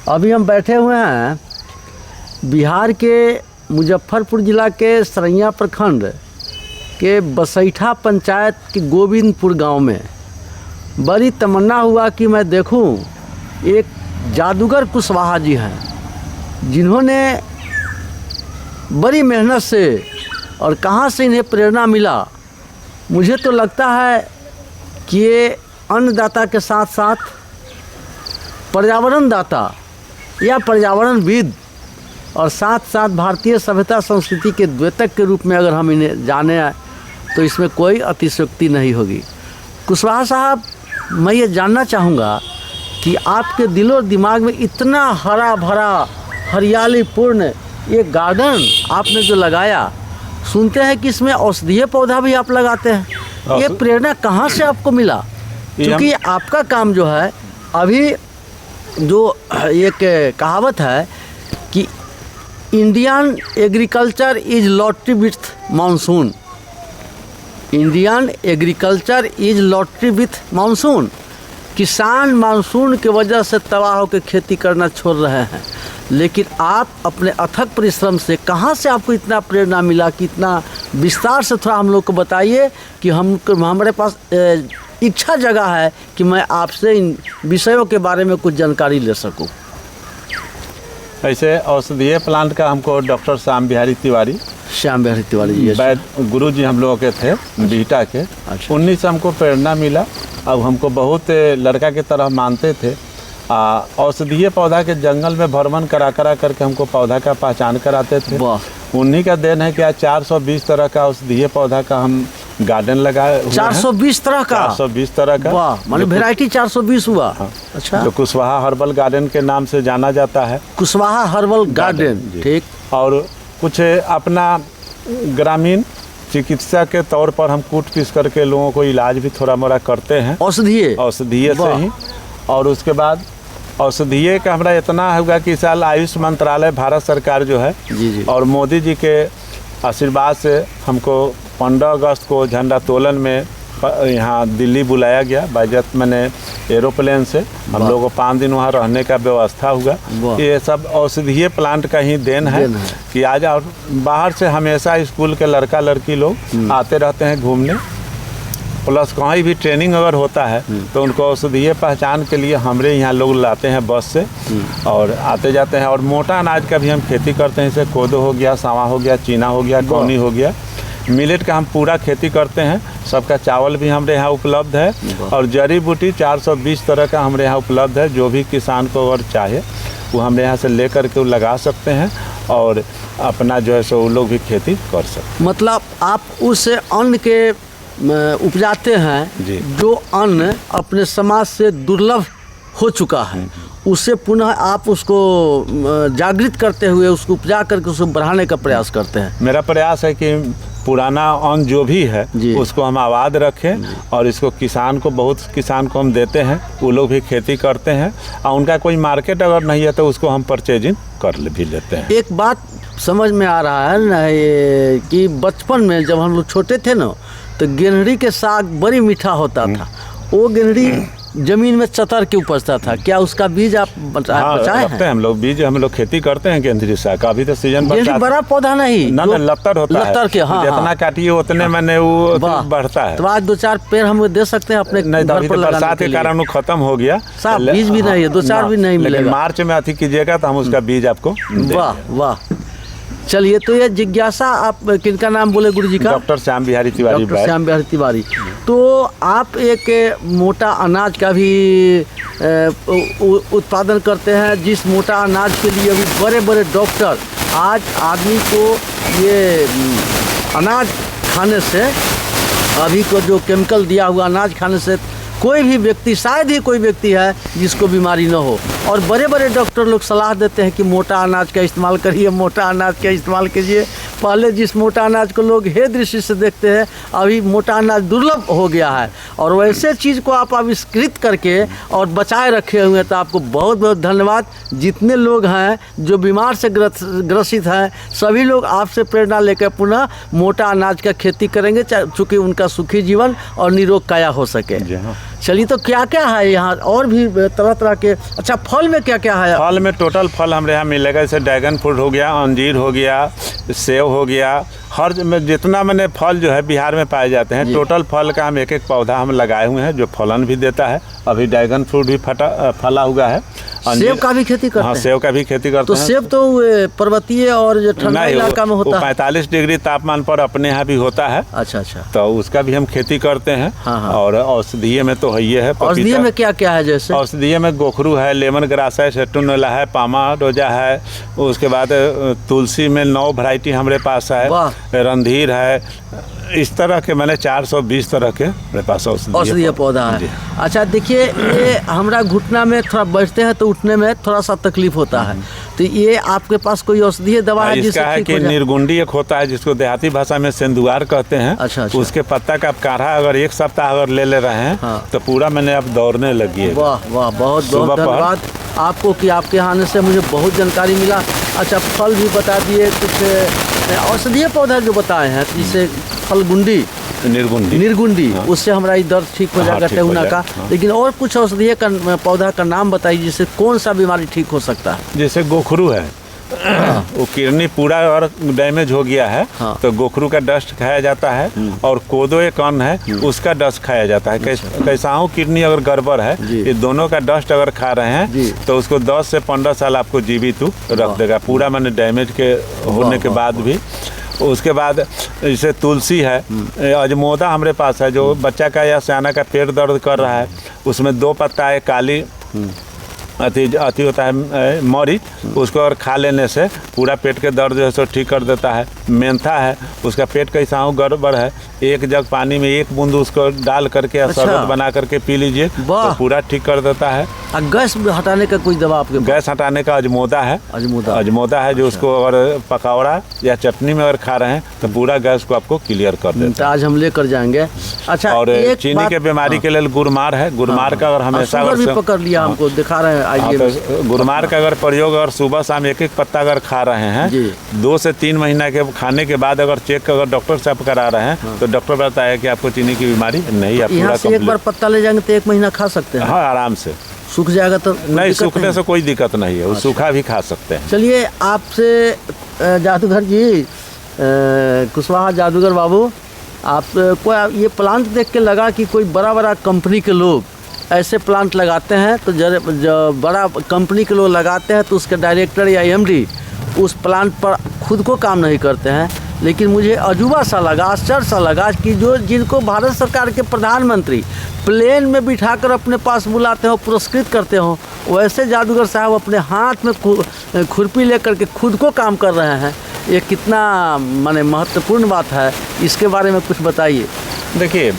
अभी हम बैठे हुए हैं बिहार के मुजफ्फरपुर ज़िला के सरैया प्रखंड के बसैठा पंचायत के गोविंदपुर गांव में। बड़ी तमन्ना हुआ कि मैं देखूं, एक जादूगर कुशवाहा जी हैं जिन्होंने बड़ी मेहनत से, और कहां से इन्हें प्रेरणा मिला। मुझे तो लगता है कि ये अन्नदाता के साथ साथ पर्यावरण दाता या पर्यावरणविद और साथ साथ भारतीय सभ्यता संस्कृति के द्योतक के रूप में अगर हम इन्हें जाने तो इसमें कोई अतिशयोक्ति नहीं होगी। कुशवाहा साहब, मैं ये जानना चाहूँगा कि आपके दिलो दिमाग में इतना हरा भरा हरियाली पूर्ण ये गार्डन आपने जो लगाया, सुनते हैं कि इसमें औषधीय पौधा भी आप लगाते हैं। ये प्रेरणा कहाँ से आपको मिला? क्योंकि आपका काम जो है, अभी जो एक कहावत है कि Indian agriculture is lottery with monsoon, Indian agriculture is lottery with monsoon. किसान मानसून की वजह से तबाह होकर खेती करना छोड़ रहे हैं, लेकिन आप अपने अथक परिश्रम से, कहाँ से आपको इतना प्रेरणा मिला कि इतना विस्तार से थोड़ा हम लोग को बताइए कि हमारे पास इच्छा जगह है कि मैं आपसे इन विषयों के बारे में कुछ जानकारी ले सकूं। ऐसे औषधीय प्लांट का हमको डॉक्टर श्याम बिहारी तिवारी जी गुरु जी हम लोगों के थे बीटा के। अच्छा। उन्हीं से हमको प्रेरणा मिला। अब हमको बहुत लड़का की तरह मानते थे। औषधीय पौधा के जंगल में भ्रमण करा करके हमको पौधा का पहचान कराते थे। उन्हीं का देन है कि आज 420 तरह का औषधीय पौधा का हम गार्डन लगाए। 420 तरह का? 420 तरह का, माने वेराइटी 420 हुआ। हाँ। अच्छा। जो कुशवाहा हर्बल गार्डन के नाम से जाना जाता है। कुशवाहा हर्बल गार्डन, ठीक। और कुछ अपना ग्रामीण चिकित्सा के तौर पर हम कूट पीस करके लोगों को इलाज भी थोड़ा मोड़ा करते हैं औषधीय से ही। और उसके बाद औषधीय का हमारा इतना होगा कि इस साल आयुष मंत्रालय भारत सरकार जो है जी। और मोदी जी के आशीर्वाद से हमको 15 अगस्त को झंडा तोलन में यहाँ दिल्ली बुलाया गया बाइजत मैंने एरोप्लेन से। हम लोगों को 5 दिन वहाँ रहने का व्यवस्था हुआ। ये सब औषधीय प्लांट का ही देन है कि आज और बाहर से हमेशा स्कूल के लड़का लड़की लोग आते रहते हैं घूमने। प्लस कहीं भी ट्रेनिंग अगर होता है तो उनको औषधीय पहचान के लिए हमारे यहाँ लोग लाते हैं बस से और आते जाते हैं। और मोटा अनाज का भी हम खेती करते हैं, जैसे कोदो हो गया, सावा हो गया, चीना हो गया, कौनी हो गया। मिलेट का हम पूरा खेती करते हैं। सबका चावल भी हमारे यहाँ उपलब्ध है। और जड़ी बूटी 420 तरह का हमारे यहाँ उपलब्ध है। जो भी किसान को अगर चाहे वो हमारे यहाँ से ले करके लगा सकते हैं और अपना जो है सो वो लोग भी खेती कर सकते हैं। मतलब आप उस अन्न के उपजाते हैं जो अन्न अपने समाज से दुर्लभ हो चुका है, उससे पुनः आप उसको जागृत करते हुए उसको उपजा करके उसको बढ़ाने का प्रयास करते हैं। मेरा प्रयास है कि पुराना अन्न जो भी है उसको हम आबाद रखें और इसको किसान को, बहुत किसान को हम देते हैं, वो लोग भी खेती करते हैं और उनका कोई मार्केट अगर नहीं है तो उसको हम परचेजिंग कर भी लेते हैं। एक बात समझ में आ रहा है ना कि बचपन में जब हम लोग छोटे थे ना तो गेंहड़ी के साग बड़ी मीठा होता था। वो गेंहड़ी जमीन में चतर के उपजता था। क्या उसका बीज आप बचाए हैं? हम लोग बीज हम लोग खेती करते हैं गेंहड़ी साग का। अभी तो सीजन बड़ा पौधा नहीं ना लत्तर होता है। लत्तर के, हाँ, जितना काटिए उतने मैंने वो बढ़ता है। तो आज 2-4 पेड़ हम दे सकते हैं अपने नहीं, अभी तो बरसात के कारण वो खत्म हो गया। साहब बीज भी नहीं है, 2-4 भी नहीं मिलेगा। मार्च में अति कीजिएगा तो हम उसका बीज आपको। वाह वाह। चलिए, तो ये जिज्ञासा आप किनका नाम बोले गुरु जी का? डॉक्टर श्याम बिहारी तिवारी। डॉक्टर श्याम बिहारी तिवारी। तो आप एक मोटा अनाज का भी उत्पादन करते हैं, जिस मोटा अनाज के लिए अभी बड़े बड़े डॉक्टर आज आदमी को ये अनाज खाने से, अभी को जो केमिकल दिया हुआ अनाज खाने से कोई भी व्यक्ति, शायद ही कोई व्यक्ति है जिसको बीमारी न हो। और बड़े बड़े डॉक्टर लोग सलाह देते हैं कि मोटा अनाज का इस्तेमाल करिए, मोटा अनाज का इस्तेमाल कीजिए। पहले जिस मोटा अनाज को लोग हे दृष्टि से देखते हैं, अभी मोटा अनाज दुर्लभ हो गया है। और वैसे चीज़ को आप आविष्कृत करके और बचाए रखे हुए हैं, तो आपको बहुत बहुत धन्यवाद। जितने लोग हैं जो बीमार से ग्रसित हैं, सभी लोग आपसे प्रेरणा लेकर पुनः मोटा अनाज का खेती करेंगे, चूँकि उनका सुखी जीवन और निरोग काया हो सके। जी हाँ। चलिए, तो क्या क्या है यहाँ और भी तरह तरह के? अच्छा, फल में क्या क्या है? फल में टोटल फल हमारे यहाँ मिलेगा, जैसे ड्रैगन फ्रूट हो गया, अंजीर हो गया, सेब हो गया, हर में जितना मैंने फल जो है बिहार में पाए जाते हैं, टोटल फल का हम एक एक पौधा हम लगाए हुए हैं जो फलन भी देता है। अभी ड्रैगन फ्रूट भी फला हुआ है। सेब का भी खेती करते हैं? हाँ, सेब का भी खेती करते तो हैं। सेब तो पर्वतीय और जो ठंडा इलाका में होता है, 45 डिग्री तापमान पर अपने यहाँ भी होता है। अच्छा अच्छा, तो उसका भी हम खेती करते हैं। हाँ। और औषधीय में तो ये है, औषधीय में क्या क्या है? जैसे औषधीय में गोखरू है, लेमन ग्रास है, सेटुनोला है, पामा रोजा है, उसके बाद तुलसी में 9 वैरायटी हमारे पास है, रणधीर है, इस तरह के मैंने 420 तरह के मेरे पास औषधीय पौधा है। अच्छा, देखिए, ये हमारा घुटना में थोड़ा बैठते हैं तो उठने में थोड़ा सा तकलीफ होता है, तो ये आपके पास कोई औषधीय दवा है जिससे इसका है कि निर्गुंडी एक होता है जिसको देहाती भाषा में सेंदुआर कहते हैं। अच्छा। उसके पत्ता का आप काढ़ा अगर 1 सप्ताह अगर ले रहे हैं, हाँ, तो पूरा मैंने अब दौड़ने लगी है। वाह वाह, बहुत बहुत धन्यवाद आपको कि आपके यहाँ आने से मुझे बहुत जानकारी मिला। अच्छा, फल भी बता दिए, कुछ औषधीय पौधा जो बताए हैं, जिसे फलगुंडी, निर्गुंडी, हाँ, उससे हमारा दर्द ठीक हो जाएगा, टेहुना का। हाँ। लेकिन और कुछ औषधीय पौधा का नाम बताइए जिससे कौन सा बीमारी ठीक हो सकता है? जैसे गोखरू है, वो किडनी पूरा और डैमेज हो गया है। हाँ। तो गोखरू का डस्ट खाया जाता है, और कोदो एक अन्न है उसका डस्ट खाया जाता है। कैसा हो, किडनी अगर गड़बड़ है, ये दोनों का डस्ट अगर खा रहे हैं तो उसको 10 से 15 साल आपको जीवित रख देगा, पूरा मैंने डैमेज के होने के बाद भी। उसके बाद जैसे तुलसी है, अजमोदा हमारे पास है, जो बच्चा का या सियाना का पेट दर्द कर रहा है, उसमें 2 पत्ता है, काली अति होता है मौरी, उसको अगर खा लेने से पूरा पेट के दर्द जो है सो ठीक कर देता है। मेंथा है, उसका पेट कैसा हो गड़बड़ है, 1 जग पानी में 1 बूंद उसको डाल करके शरबत बना करके पी लीजिए, तो पूरा ठीक कर देता है। गैस हटाने का कोई दवा आपके? गैस हटाने का अजमोदा है, अजमोदा है, जो उसको अगर पकौड़ा या चटनी में अगर खा रहे हैं तो पूरा गैस को आपको क्लियर कर देता है। तो आज हम लेकर जाएंगे। अच्छा, और चीनी के बीमारी के लिए गुरमार है, गुरमार का अगर हमेशा भी पकड़ लिया, हमको दिखा रहे हैं। तो गुरमार का अगर प्रयोग अगर सुबह शाम 1-1 पत्ता अगर खा रहे हैं, 2 से 3 महीना के खाने के बाद अगर चेक अगर डॉक्टर से आप करा रहे हैं, तो डॉक्टर बताया कि आपको चीनी की बीमारी नहीं है। यहाँ से एक बार पत्ता ले जाएंगे तो 1 महीना खा सकते हैं? हाँ, आराम से। सूख जाएगा तो नहीं, सूखने से कोई दिक्कत नहीं है, वो सूखा भी खा सकते हैं। चलिए, आपसे जादूगर जी, कुशवाहा जादूगर बाबू, आपको ये प्लांट देख के लगा कि कोई बड़ा बड़ा कंपनी के लोग ऐसे प्लांट लगाते हैं, तो जब बड़ा कंपनी के लोग लगाते हैं तो उसके डायरेक्टर या एमडी उस प्लांट पर खुद को काम नहीं करते हैं। लेकिन मुझे अजूबा सा लगा, आश्चर्य सा लगा कि जिनको भारत सरकार के प्रधानमंत्री प्लेन में बिठाकर अपने पास बुलाते हो, पुरस्कृत करते हो, वैसे जादूगर साहब अपने हाथ में खुरपी लेकर के खुद को काम कर रहे हैं। ये कितना माने महत्वपूर्ण बात है, इसके बारे में कुछ बताइए। देखिए,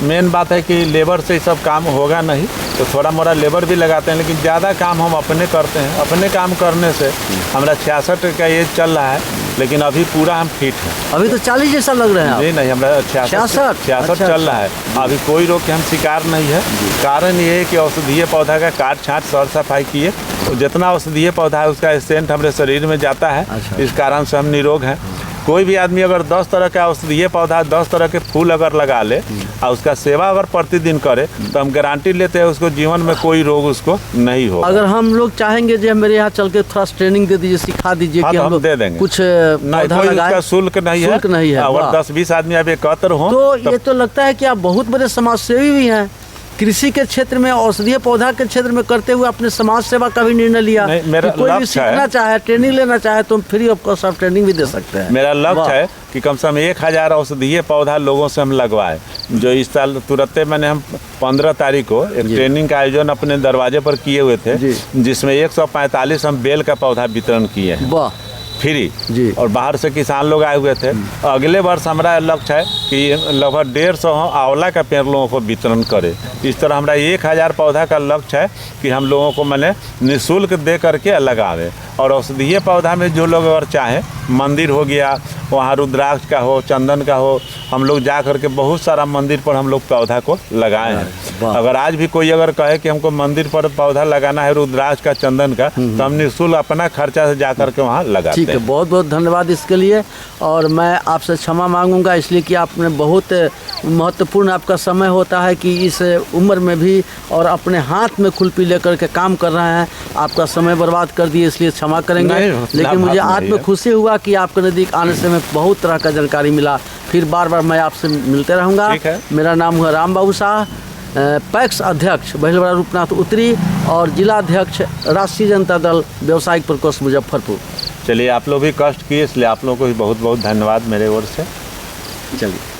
मेन बात है कि लेबर से सब काम होगा नहीं, तो थोड़ा मोड़ा लेबर भी लगाते हैं, लेकिन ज़्यादा काम हम अपने करते हैं। अपने काम करने से हमारा 66 का एज चल रहा है, लेकिन अभी पूरा हम फिट हैं। अभी तो 40 जैसा लग रहे हैं। नहीं, हमारा 66 चल रहा है। अभी कोई रोग के हम शिकार नहीं है। कारण ये है कि औषधीय पौधा का काट छाँट सर सफाई किए, तो जितना औषधीय पौधा है उसका एसेंट हमारे शरीर में जाता है। इस कारण से हम निरोग हैं। कोई भी आदमी अगर 10 तरह का औषधीय पौधा, 10 तरह के फूल अगर लगा ले और उसका सेवा अगर प्रतिदिन करे, तो हम गारंटी लेते हैं उसको जीवन में कोई रोग उसको नहीं होगा। अगर हम लोग चाहेंगे जो मेरे यहाँ चल के थोड़ा ट्रेनिंग दे दीजिए, सिखा दीजिए, हाँ, कि तो हम लोग दे देंगे। कुछ नहीं, कोई उसका शुल्क नहीं है। अगर 10-20 आदमी अब एकत्र हो, तो ये तो लगता है कि आप बहुत बड़े समाज सेवी भी हैं। कृषि के क्षेत्र में, औषधीय पौधा के क्षेत्र में करते हुए अपने समाज सेवा का भी निर्णय लिया। मेरा कोई भी सीखना चाहे, ट्रेनिंग लेना चाहे, तो फ्री ऑफ कॉस्ट आप ट्रेनिंग भी दे सकते हैं। मेरा लक्ष्य है कि कम से कम 1000 औषधीय पौधा लोगों से हम लगवाए। जो इस साल तुरंत मैंने हम 15 तारीख को एक ट्रेनिंग का आयोजन अपने दरवाजे पर किए हुए थे, जिसमें 145 हम बेल का पौधा वितरण किए हैं फ्री जी। और बाहर से किसान लोग आए हुए थे। अगले वर्ष हमारा लक्ष्य है कि लगभग 150 आंवला का पेड़ लोगों को वितरण करें। इस तरह हमारा 1000 पौधा का लक्ष्य है कि हम लोगों को मैंने निःशुल्क दे करके लगावें। और औषधीय पौधा में जो लोग अगर चाहें मंदिर हो गया, वहाँ रुद्राक्ष का हो, चंदन का हो, हम लोग जा करके बहुत सारा मंदिर पर हम लोग पौधा को लगाए हैं। वाह। अगर आज भी कोई अगर कहे कि हमको मंदिर पर पौधा लगाना है रुद्राक्ष का, चंदन का, तो हम निःशुल्क अपना खर्चा से जा करके वहाँ लगाते ठीक है, हैं। बहुत बहुत धन्यवाद इसके लिए। और मैं आपसे क्षमा मांगूंगा इसलिए कि आपने बहुत महत्वपूर्ण आपका समय होता है कि इस उम्र में भी और अपने हाथ में खुरपी लेकर के काम कर रहे हैं, आपका समय बर्बाद कर दिए, इसलिए क्षमा करेंगे। नहीं, लेकिन मुझे बात नहीं आत्म है। खुशी हुआ कि आपके नज़दीक आने से मैं बहुत तरह का जानकारी मिला। फिर बार बार मैं आपसे मिलते रहूँगा। ठीक है। मेरा नाम हुआ राम बाबू शाह, पैक्स अध्यक्ष बहिलवाड़ा रूपनाथ उत्तरी और जिला अध्यक्ष राष्ट्रीय जनता दल व्यवसायिक प्रकोष्ठ मुजफ्फरपुर। चलिए, आप लोग भी कष्ट किए, इसलिए आप लोगों को भी बहुत बहुत धन्यवाद मेरे ओर से। चलिए।